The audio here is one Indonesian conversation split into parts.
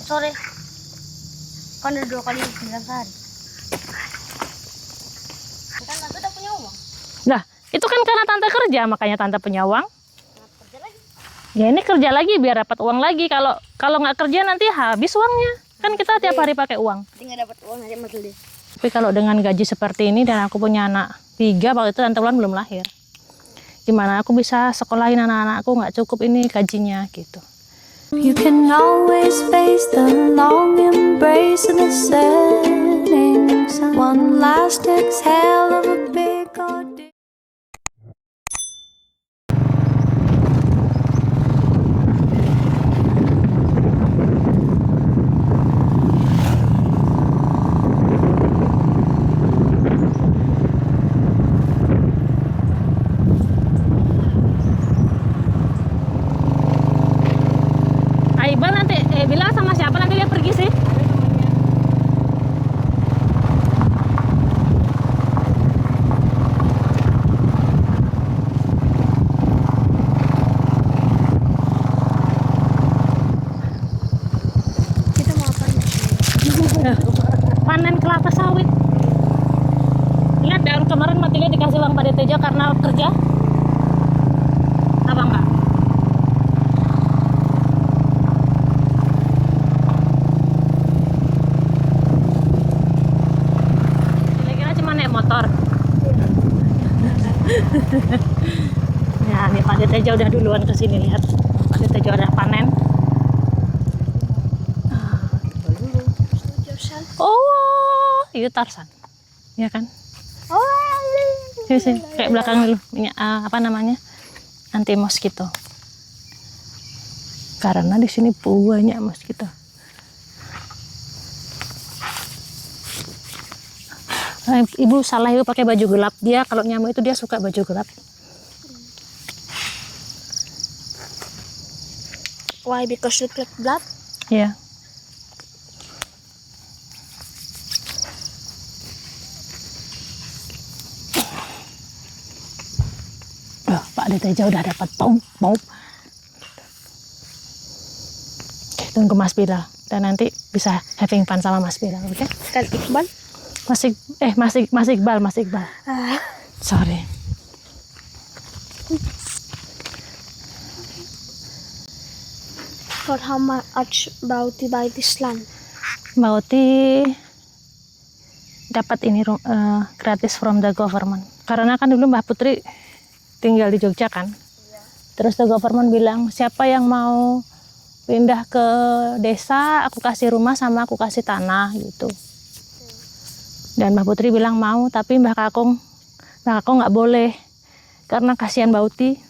sore. Kan udah 2 kali bilang sehari. Kan tante udah punya uang. Nah, itu kan karena tante kerja, makanya tante punya uang. Kenapa kerja lagi? Ya ini kerja lagi biar dapat uang lagi. Kalau nggak kerja nanti habis uangnya. Kan kita tiap hari pakai uang. Nanti nggak dapat uang nanti mantul deh. Tapi kalau dengan gaji seperti ini dan aku punya anak 3, waktu itu tante Wulan belum lahir. Gimana aku bisa sekolahin anak-anakku, nggak cukup ini gajinya gitu. You can always face the long embrace of the setting sun. One last exhale of a big ordeal. Iqbal nanti bilang sama siapa nanti dia pergi sih? Kita mau apa nih? Panen kelapa sawit. Lihat daun kemarin Matilda dikasih uang Pak Tejo karena kerja. Apa enggak? Kira-kira cuma naik motor. Ya, nih Pak Tejo udah duluan ke sini, lihat. Pak Tejo udah panen. Oh, itu Tarsan. Ya kan? Sini, sini. Kayak belakang dulu. Ini, apa namanya? Anti moskito. Karena di sini banyak moskito. Ibu salah, ibu pakai baju gelap. Dia kalau nyamuk itu dia suka baju gelap. Why? Because look like blood? Iya. Pak Tejo udah dapat mau. Tunggu Mas Bilal dan nanti bisa having fun sama Mas Bilal, oke? Kan Iqbal? Mas Iqbal. Sorry. For how much Bauti buy this land? Mbak Oti dapat ini gratis from the government. Karena kan dulu Mbak Putri tinggal di Jogja kan. Terus the government bilang siapa yang mau pindah ke desa, aku kasih rumah sama aku kasih tanah gitu. Dan Mbak Putri bilang mau, tapi Mbak Kakung nggak boleh karena kasihan Mbak Uti.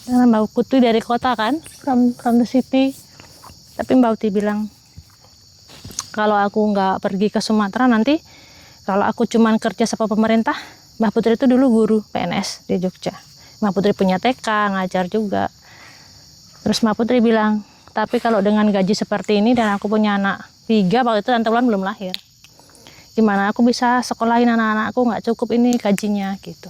Karena Mbak Putri dari kota kan, from the city. Tapi Mbak Uti bilang kalau aku nggak pergi ke Sumatera nanti, kalau aku cuman kerja sama pemerintah, Mbak Putri itu dulu guru PNS di Jogja. Mbak Putri punya TK, ngajar juga. Terus Mbak Putri bilang, tapi kalau dengan gaji seperti ini dan aku punya anak 3, waktu itu tante Wulan belum lahir. Gimana aku bisa sekolahin anak-anakku, nggak cukup ini gajinya gitu.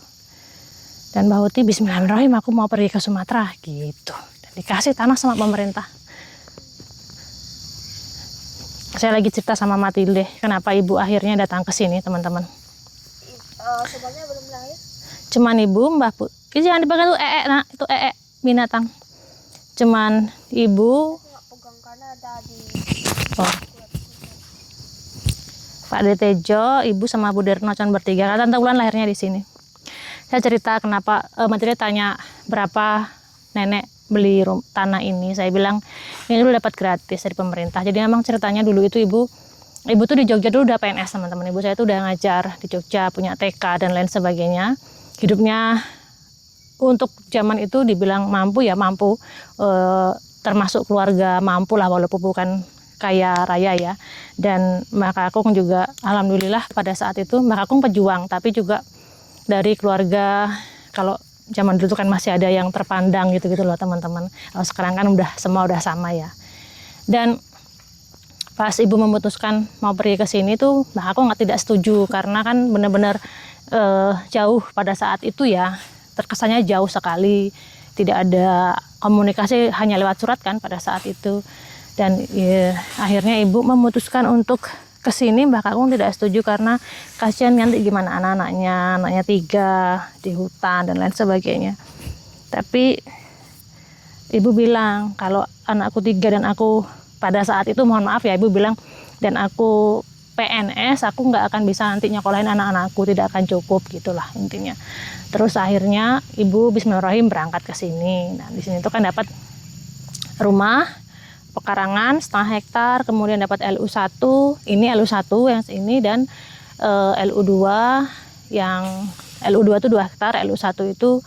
Dan Mbak Uti, bismillahirrahmanirrahim, aku mau pergi ke Sumatera gitu. Dan dikasih tanah sama pemerintah. Saya lagi cerita sama Matilde, kenapa ibu akhirnya datang ke sini, teman-teman. Sebenarnya belum lahir. Cuman ibu, Mbak Put, jangan dipegang tuh nak, itu binatang. Cuman ibu. Nggak pegang karena ada di. Oh. Pak Tejo, ibu sama Bu Derno cuman bertiga. Karena tante Wulan lahirnya di sini. Saya cerita kenapa, Matilde tanya berapa nenek beli tanah ini. Saya bilang ini dulu dapat gratis dari pemerintah. Jadi memang ceritanya dulu itu ibu tuh di Jogja dulu udah PNS, teman-teman. Ibu saya tuh udah ngajar di Jogja, punya TK dan lain sebagainya. Hidupnya untuk zaman itu dibilang mampu ya mampu, termasuk keluarga mampu lah walaupun bukan kaya raya ya. Dan Mbak Kakung juga alhamdulillah pada saat itu Mbak Kakung pejuang, tapi juga dari keluarga, kalau zaman dulu kan masih ada yang terpandang gitu-gitu loh teman-teman. Sekarang kan semua udah sama ya. Dan pas ibu memutuskan mau pergi ke sini tuh, nah aku tidak setuju karena kan benar-benar jauh pada saat itu ya, terkesannya jauh sekali, tidak ada komunikasi, hanya lewat surat kan pada saat itu. Dan ya, akhirnya ibu memutuskan untuk kesini. Mbak Kakung tidak setuju karena kasihan nanti gimana anak-anaknya, anaknya 3 di hutan dan lain sebagainya. Tapi ibu bilang kalau anakku 3 dan aku pada saat itu, mohon maaf ya, ibu bilang, dan aku PNS, aku nggak akan bisa nanti nyekolahin anak-anakku, tidak akan cukup gitulah intinya. Terus akhirnya ibu bismillahirrahmanirrahim berangkat ke sini. Nah di sini tuh kan dapat rumah pekarangan 1/2 hektar, kemudian dapat LU1, ini LU1 yang ini, dan LU2 yang LU2 itu 2 hektar, LU1 itu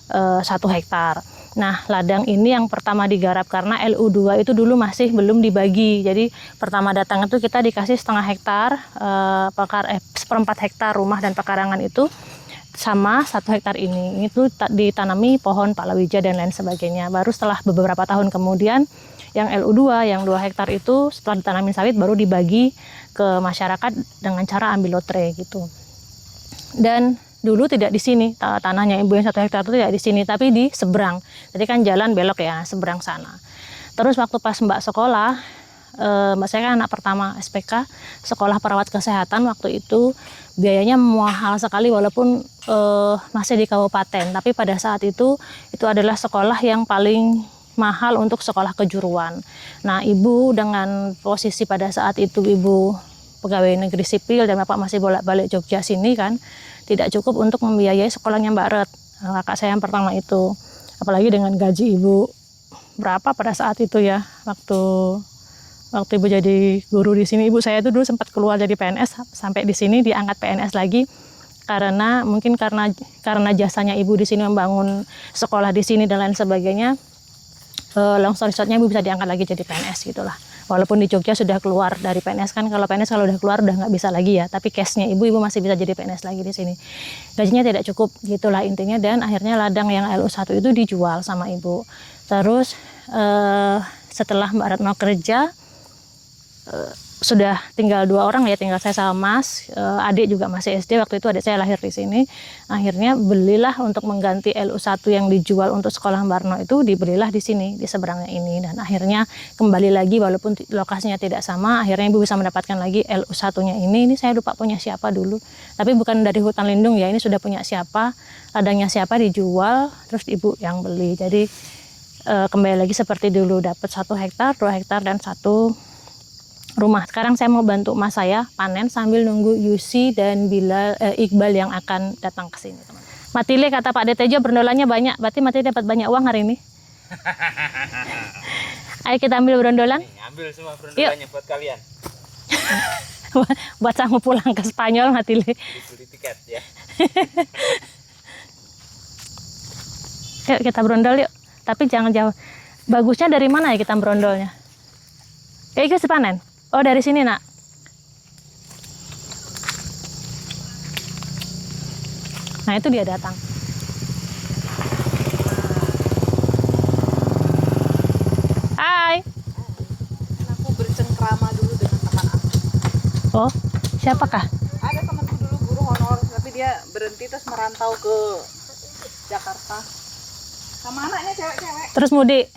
1 hektar. Nah, ladang ini yang pertama digarap karena LU2 itu dulu masih belum dibagi. Jadi pertama datang itu kita dikasih 1/2 hektar, 1/4 hektar rumah dan pekarangan itu sama 1 hektar ini. Itu ditanami pohon palawija dan lain sebagainya. Baru setelah beberapa tahun kemudian yang LU2 yang 2 hektar itu setelah ditanamin sawit baru dibagi ke masyarakat dengan cara ambil lotre gitu. Dan dulu tidak di sini, tanahnya ibu yang 1 hektar itu tidak di sini, tapi di seberang. Jadi kan jalan belok ya, seberang sana. Terus waktu pas Mbak sekolah, Mbak saya kan anak pertama SPK, sekolah perawat kesehatan, waktu itu biayanya mahal sekali walaupun masih di kabupaten. Tapi pada saat itu adalah sekolah yang paling mahal untuk sekolah kejuruan. Nah ibu dengan posisi pada saat itu ibu pegawai negeri sipil dan bapak masih bolak-balik Jogja sini kan, tidak cukup untuk membiayai sekolahnya Mbak Ret, kakak saya yang pertama itu. Apalagi dengan gaji ibu berapa pada saat itu ya, waktu ibu jadi guru di sini. Ibu saya itu dulu sempat keluar dari PNS sampai di sini diangkat PNS lagi karena mungkin karena jasanya ibu di sini membangun sekolah di sini dan lain sebagainya. Long story short-nya ibu bisa diangkat lagi jadi PNS gitulah. Walaupun di Jogja sudah keluar dari PNS kan, kalau PNS kalau udah keluar udah nggak bisa lagi ya. Tapi cashnya ibu masih bisa jadi PNS lagi di sini. Gajinya tidak cukup gitulah intinya, dan akhirnya ladang yang LU1 itu dijual sama ibu. Terus setelah Mbak Retno kerja, sudah tinggal 2 orang ya, tinggal saya sama Mas, adik juga masih SD, waktu itu adik saya lahir di sini. Akhirnya belilah untuk mengganti LU1 yang dijual untuk sekolah Mbak Retno itu, dibelilah di sini, di seberangnya ini. Dan akhirnya kembali lagi walaupun lokasinya tidak sama, akhirnya ibu bisa mendapatkan lagi LU1-nya ini saya lupa punya siapa dulu. Tapi bukan dari hutan lindung ya, ini sudah punya siapa, ladangnya siapa dijual, terus ibu yang beli. Jadi kembali lagi seperti dulu, dapat 1 hektar, 2 hektar, dan 1 rumah. Sekarang saya mau bantu mas saya panen sambil nunggu Yusi dan Iqbal yang akan datang ke sini. Matile kata Pak Detejo brondolannya banyak, berarti Matile dapat banyak uang hari ini. Ayo kita ambil brondolan. Ambil semua brondolannya buat kalian. Buat kamu pulang ke Spanyol, Matile. Beli tiket ya. Yuk kita brondol yuk. Tapi jangan jauh. Bagusnya dari mana ya kita brondolnya? Ya itu sepanen. Oh dari sini nak. Nah itu dia datang. Hai. Aku bercengkrama dulu dengan teman aku. Oh siapakah? Ada temanku dulu guru honor, tapi dia berhenti terus merantau ke Jakarta. Sama anaknya cewek-cewek. Terus mudik.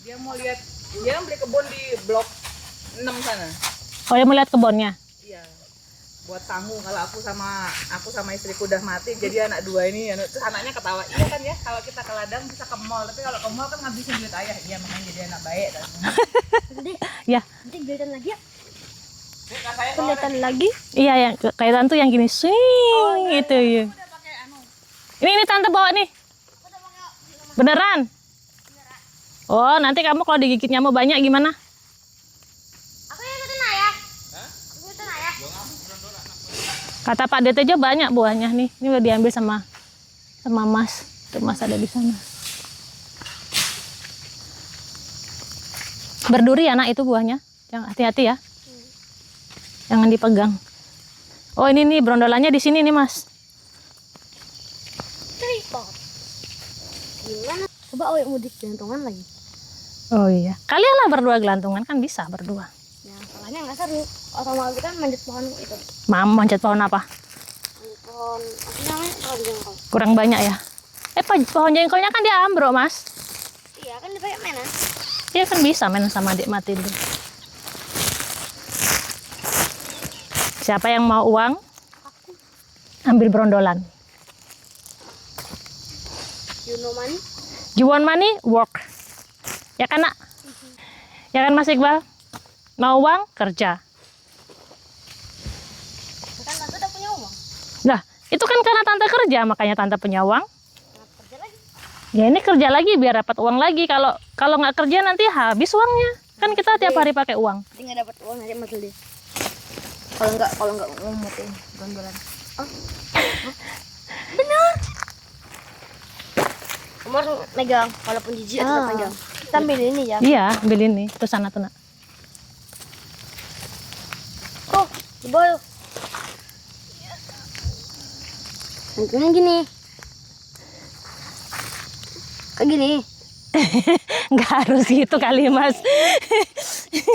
Dia mau lihat, dia beli kebun di blok 6 sana. Oh dia mau lihat kebunnya. Iya. Buat tamu kalau aku sama istriku udah mati, jadi anak 2 ini, terus anaknya ketawa. Iya kan ya, kalau kita ke ladang bisa ke mall, tapi kalau ke mall kan ngabisin duit ayah. Iya, makanya jadi anak baik dan Ya. Nanti kelihatan lagi ya. saya Kelihatan lagi. Iya yang kelihatan tuh yang gini swing itu ya. udah pakai anu. Ini tante bawa nih. Beneran? Oh nanti kamu kalau digigit nyamuk banyak gimana? Aku yang ikutin ayah. Aku ikutin ayah. Kata Pak Detejo banyak buahnya nih. Ini udah diambil sama Mas. Tuh Mas ada di sana. Berduri anak itu buahnya. Jangan hati-hati ya. Jangan dipegang. Oh ini nih brondolannya di sini nih Mas. Tripod. Gimana? Coba awet mudik jantungan lagi. Oh iya. Kalian lah berdua gelantungan kan bisa berdua. Nah, soalnya nggak seru. Kalau mau kita manjat pohon itu. Manjat pohon apa? Pohon apa namanya? Pohon jengkol. Kurang banyak ya. Pohon jengkolnya kan dia ambruk Mas. Iya kan dipakai mainan. Dia kan bisa main sama adik Matilda. Siapa yang mau uang? Ambil berondolan. You know money? You want money? Work. Ya kan, Nak? Ya kan, Mas Iqbal? Mau uang? Kerja. Kan tante udah punya uang. Lah, itu kan karena tante kerja, makanya tante punya uang. Kerja lagi. Ya ini kerja lagi biar dapat uang lagi. Kalau nggak kerja nanti habis uangnya. Kan kita tiap hari pakai uang. Nanti nggak dapat uang nanti Mas Lidi. Kalau nggak ngumutin berondolan. Oh. Benar. Kamu harus megang, walaupun jijik tetap megang. Kita ambil ini ya. Iya, ambil ini. Terus sana tuh, Nak. Oh, coba yuk. Mungkin gini. Kayak gini. Nggak harus gitu kali, Mas. Itu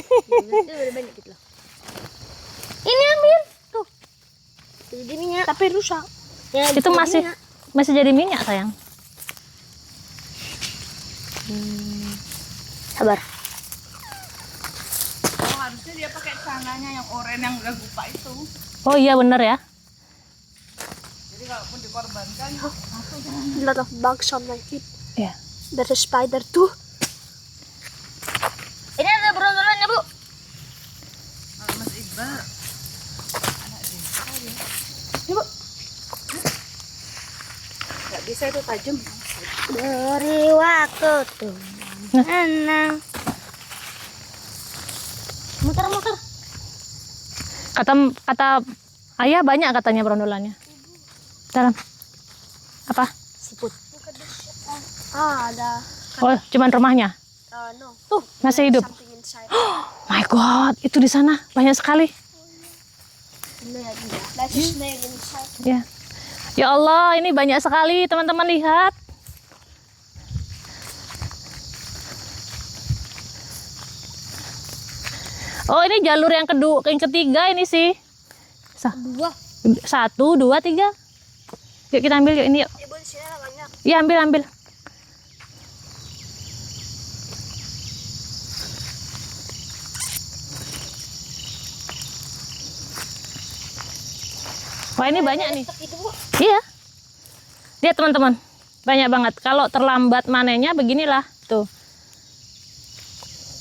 udah banyak gitu loh. Ini ambil. Tuh. Jadi minyak. Tapi rusak. Ya, Itu masih jadi minyak, sayang. Sabar. Oh, harusnya dia pakai celananya yang oranye yang udah lupa itu. Oh iya, bener ya. Jadi kalaupun dikorbankan, A lot of bugs on my feet. Iya. There's a spider too. Ini ada berondolannya, Bu. kalau Mas Iqbal Ini, Bu. nggak bisa itu tajam. Beri waktu tuh. Tenang. Muter-muter. Kata ayah banyak katanya berondolannya. Dalam. Apa? Siput. Ada. Oh, cuman rumahnya. No. Tuh, Masih hidup. something inside. My God, itu di sana banyak sekali. That's a snail inside. Ya. Ya Allah, ini banyak sekali, teman-teman lihat. Oh, ini jalur yang ketiga ini sih. Dua. 1, 2, 3. Yuk kita ambil yuk ini yuk. Ibu di sini ada banyak. Iya, ambil. Wah, ini banyak nih. Itu, Bu. Iya. Lihat teman-teman. Banyak banget. Kalau terlambat panennya beginilah. Tuh.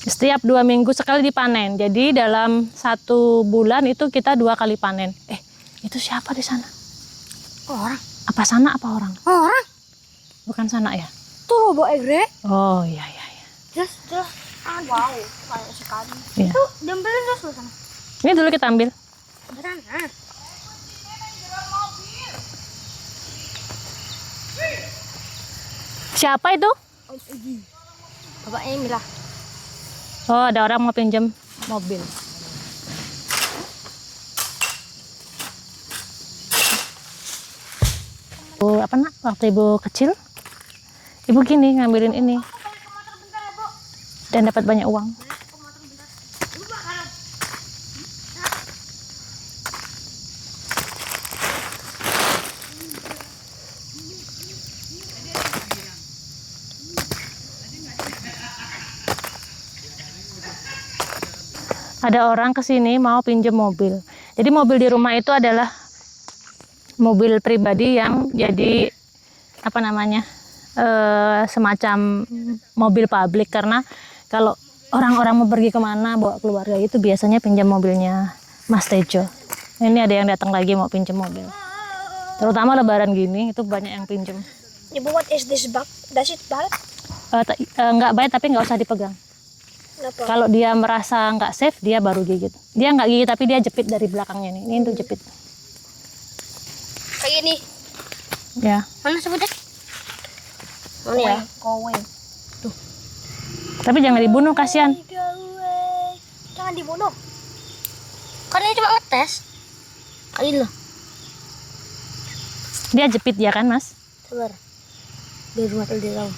Setiap 2 minggu sekali dipanen. Jadi dalam 1 bulan itu kita 2 kali panen. Itu siapa di sana? Orang. Apa sana apa orang? Orang. Bukan sana ya? Tuh, Bu Egre. Oh iya. Just. Wow, banyak sekali. Iya. Tuh, diambilin terus loh sana. Ini dulu kita ambil. Beneran. Siapa itu? Om Egi. Bapaknya Mila. Oh, ada orang mau pinjam mobil. Apa nak? Waktu ibu kecil, ibu gini ngambilin ini dan dapat banyak uang. Ada orang kesini mau pinjam mobil. Jadi mobil di rumah itu adalah mobil pribadi yang jadi apa namanya semacam mobil publik, karena kalau orang-orang mau pergi kemana bawa keluarga itu biasanya pinjam mobilnya Mas Tejo. Ini ada yang datang lagi mau pinjam mobil. Terutama lebaran gini itu banyak yang pinjam. Ibu, what is this bug? Does it bite? Nggak baik tapi nggak usah dipegang. Kenapa? Kalau dia merasa nggak safe dia baru gigit. Dia nggak gigit tapi dia jepit dari belakangnya nih. Ini untuk jepit. Kayak gini. Ya. Mana sebutnya? Mana ya? Kowe. Tapi jangan dibunuh, kasihan. Jangan dibunuh. Kan ini cuma ngetes. Kayak gini loh. Dia jepit ya kan, Mas? Sabar. Biar rumah dia tahu.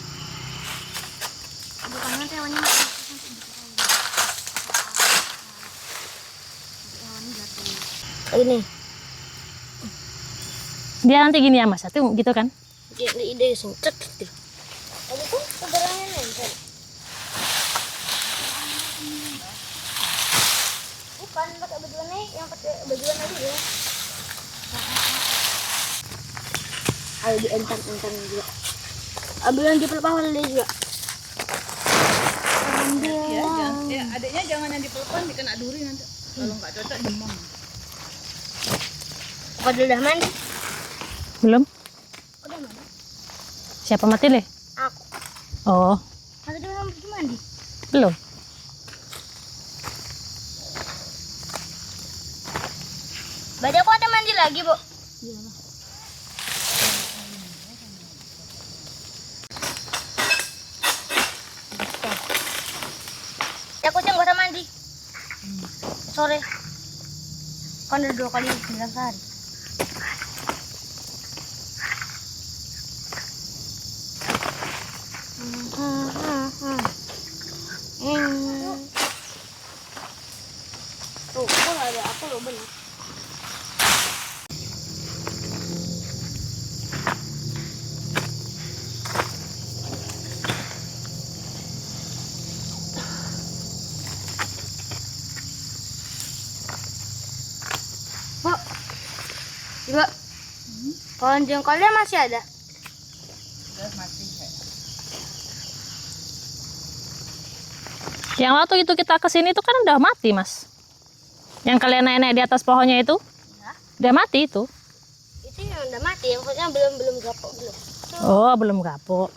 Bukannya hewannya. Kayak gini. Dia nanti gini ya, Mas. Tuh gitu kan? Ide sini. Cet gitu. Tadi tuh saudaranya nempel. bajuan nih, yang pakai bajuan aja ya. Ayo dientang-entang juga. Ambil yang di pelepah deh juga. Ambil. Ya, adiknya jangan yang dipelepan dikena duri nanti. Kalau nggak cocok demam. Kau udah mandi? Belum? Udah mandi? Siapa mati deh? Aku. Oh, Masa dia belum pergi mandi? belum. Berarti aku ada mandi lagi, Bu. Iya. Ya, aku nggak usah mandi. Sore. Kan udah 2 kali bilang sehari. Tuh, aku nggak ada aku loh bener. Bu, juga pohon jengkolnya masih ada. Udah mati. Yang waktu itu kita kesini itu kan udah mati, Mas. Yang kalian naik-naik di atas pohonnya itu, Ya, udah mati itu. itu yang udah mati, maksudnya belum gapok belum. Oh, belum kapok.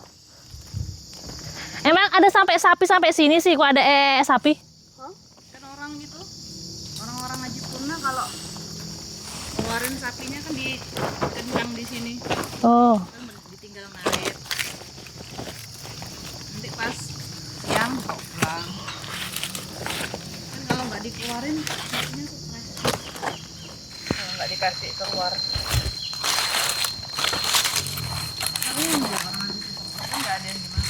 Emang ada sampai sapi sampai sini sih, kok ada sapi? Kan orang gitu, orang-orang Haji Purna kalau keluarin sapinya kan dikendang di sini, Oh, kan ditinggal naik. Nanti pas siang bawa pulang. Kan kalau nggak dikeluarin sapinya stres. Kalau nggak dikasih keluar. Tapi yang nggak orang Haji Purna kan nggak ada yang dimakan.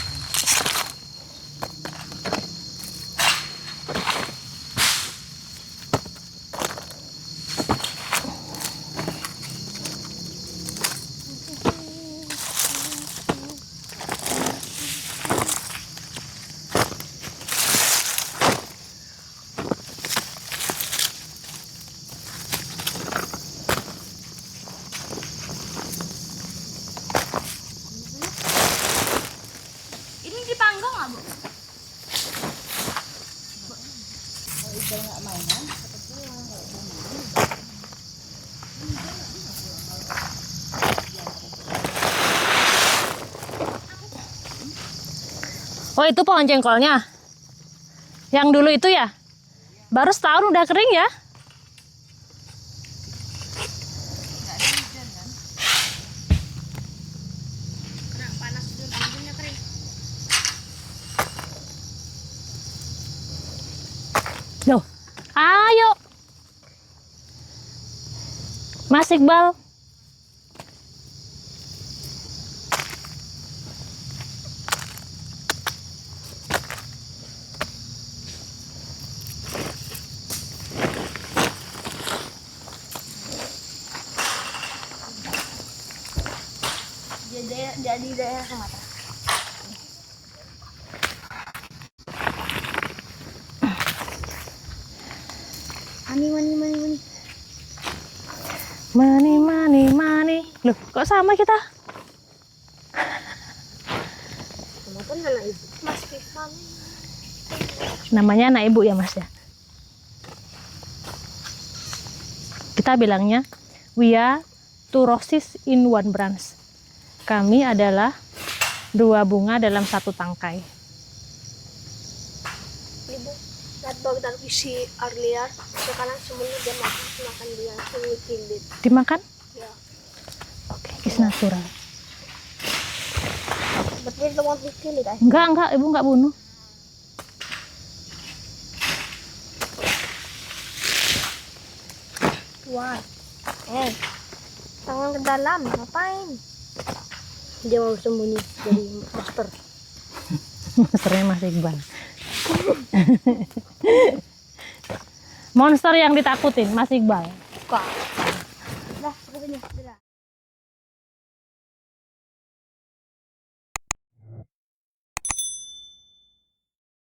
Ini dipanggang nggak, Bu? oh itu pohon jengkolnya. Yang dulu itu ya? Baru setahun udah kering ya? Kena panas dulu, ujungnya kering. Loh, ayo. Mas Iqbal. Jadi daerah Sumatera. Mani. Mani. Loh, kok sama kita? Kamu kan anak ibu. Mas Fikam. Namanya anak ibu ya, Mas ya? Kita bilangnya, we are two roses in one branch. Kami adalah 2 bunga dalam 1 tangkai. Ibu, lihat bagian isi earlier. Sekarang semuanya dia makan dia semua kilit. Dimakan? Ya. Oke, is natural. Betul semua kilit aja. Enggak, ibu enggak bunuh. Wah, tangan ke dalam, ngapain? Dia mau sembunyi dari monster. Monsternya Mas Iqbal. Monster yang ditakutin, Mas Iqbal. Kok? Dah, begini,